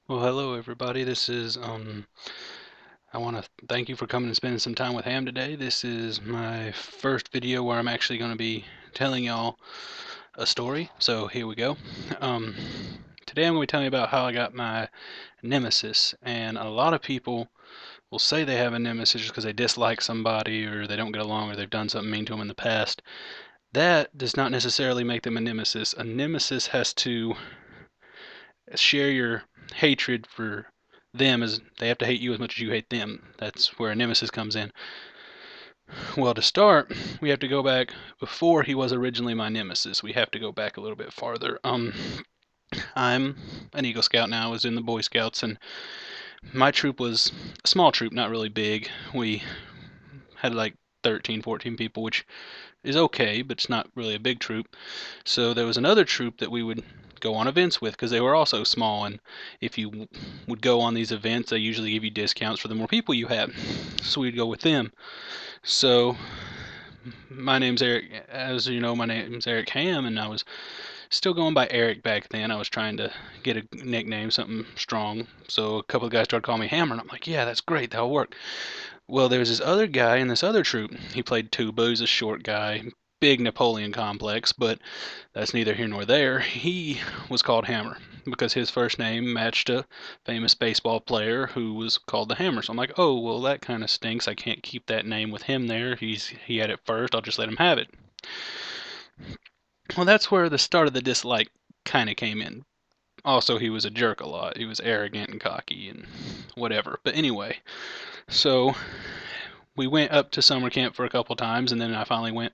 Well, hello everybody. This is I want to thank you for coming and spending some time with Ham today. This is my first video where I'm actually going to be telling y'all a story. So here we go. Um, Today I'm going to be telling you about how I got my nemesis, and a lot of people will say they have a nemesis just because they dislike somebody or they don't get along or they've done something mean to them in the past. That does not necessarily make them a nemesis. A nemesis has to share your hatred for them, as they have to hate you as much as you hate them. That's where a nemesis comes in. Well, to start, we have to go back before he was originally my nemesis. We have to go back a little bit farther. I'm an Eagle Scout now. I was in the Boy Scouts, and my troop was a small troop, not really big. We had like 13, 14 people, which is okay, but it's not really a big troop. So there was another troop that we would go on events with because they were also small, and if you would go on these events, they usually give you discounts for the more people you have. So we'd go with them. So my name's Eric, as you know, my name's Eric Hamm, and I was still going by Eric back then. I was trying to get a nickname, something strong. So a couple of guys started calling me Hammer, and I'm like, yeah, that's great, that'll work. Well, there's this other guy in this other troop. He played tuba. He's a short guy, big Napoleon complex, but that's neither here nor there. He was called Hammer because his first name matched a famous baseball player who was called the Hammer. So I'm like, oh, well, that kind of stinks. I can't keep that name with him there. He had it first. I'll just let him have it. Well, that's where the start of the dislike kind of came in. Also, he was a jerk a lot. He was arrogant and cocky and whatever. But anyway, so we went up to summer camp for a couple times, and then I finally went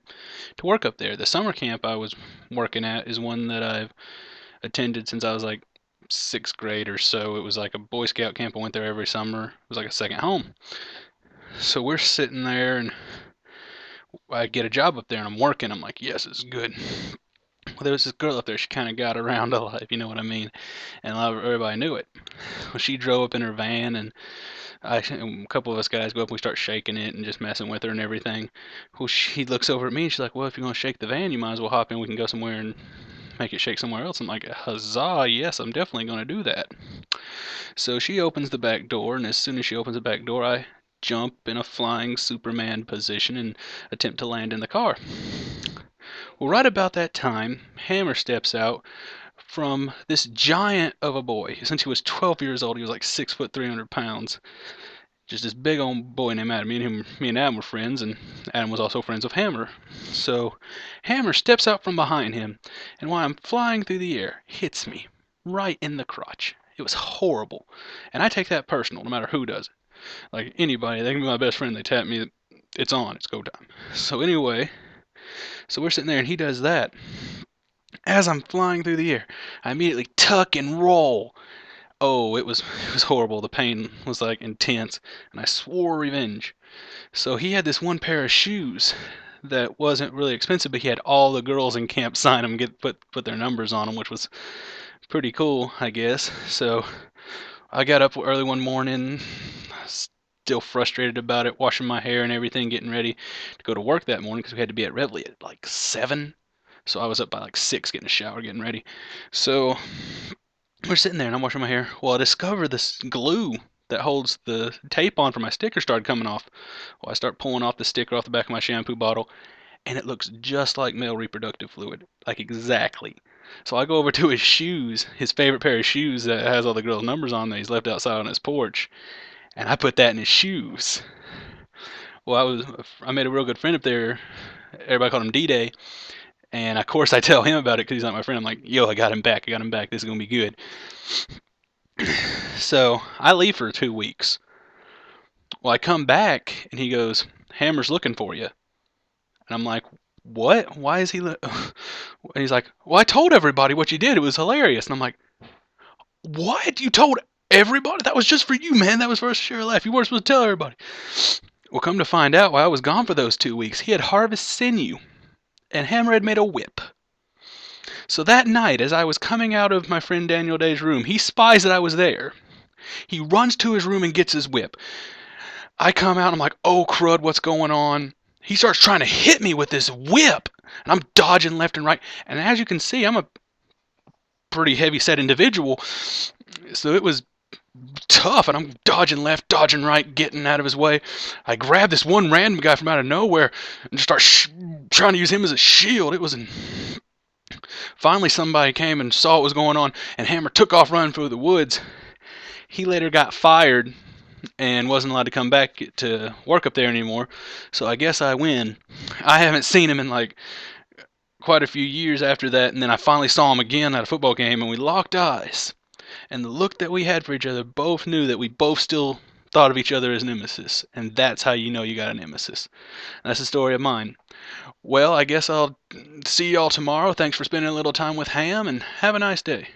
to work up there. The summer camp I was working at is one that I've attended since I was like sixth grade or so. It was like a Boy Scout camp. I went there every summer. It was like a second home. So we're sitting there, and I get a job up there, and I'm working. I'm like, yes, it's good. Well, there was this girl up there. She kind of got around a lot, if you know what I mean, and everybody knew it. Well, she drove up in her van, and a couple of us guys go up and we start shaking it and just messing with her and everything. Well, she looks over at me and she's like, well, if you're going to shake the van, you might as well hop in. We can go somewhere and make it shake somewhere else. I'm like, huzzah, yes, I'm definitely going to do that. So she opens the back door, and as soon as she opens the back door, I jump in a flying Superman position and attempt to land in the car. Well, right about that time, Hammer steps out from this giant of a boy. Since he was 12 years old, he was like 6 foot 300 pounds. Just this big old boy named Adam. Me and Adam were friends, and Adam was also friends with Hammer. So Hammer steps out from behind him, and while I'm flying through the air, hits me right in the crotch. It was horrible, and I take that personal, no matter who does it. Like anybody, they can be my best friend. They tap me, it's on, it's go time. So anyway, so we're sitting there, and he does that. As I'm flying through the air, I immediately tuck and roll. Oh, it was horrible. The pain was like intense, and I swore revenge. So he had this one pair of shoes that wasn't really expensive, but he had all the girls in camp sign them, get put their numbers on them, which was pretty cool, I guess. So I got up early one morning, still frustrated about it, washing my hair and everything, getting ready to go to work that morning because we had to be at Revley at like 7. So I was up by like 6 getting a shower, getting ready. So we're sitting there and I'm washing my hair. Well, I discover this glue that holds the tape on for my sticker started coming off. Well, I start pulling off the sticker off the back of my shampoo bottle, and it looks just like male reproductive fluid. Like exactly. So I go over to his shoes, his favorite pair of shoes that has all the girls' numbers on that he's left outside on his porch, and I put that in his shoes. Well, I made a real good friend up there. Everybody called him D-Day. And of course I tell him about it because he's not my friend. I'm like, yo, I got him back. I got him back. This is going to be good. So I leave for 2 weeks. Well, I come back and he goes, Hammer's looking for you. And I'm like, what? Why is he? And he's like, well, I told everybody what you did. It was hilarious. And I'm like, what? You told everybody? That was just for you, man. That was for us to share a laugh. You weren't supposed to tell everybody. Well, come to find out, while I was gone for those 2 weeks, he had harvested sinew, and Hammer had made a whip. So that night, as I was coming out of my friend Daniel Day's room, he spies that I was there. He runs to his room and gets his whip. I come out and I'm like, oh crud, what's going on? He starts trying to hit me with this whip, and I'm dodging left and right. And as you can see, I'm a pretty heavy set individual, so it was tough, and I'm dodging left, dodging right, getting out of his way. I grab this one random guy from out of nowhere and just start trying to use him as a shield. It was finally somebody came and saw what was going on, and Hammer took off running through the woods. He later got fired and wasn't allowed to come back to work up there anymore. So I guess I win. I haven't seen him in like quite a few years after that, and then I finally saw him again at a football game, and we locked eyes. And the look that we had for each other, both knew that we both still thought of each other as nemesis, and that's how you know you got a nemesis. That's the story of mine. Well, I guess I'll see y'all tomorrow. Thanks for spending a little time with Ham, and have a nice day.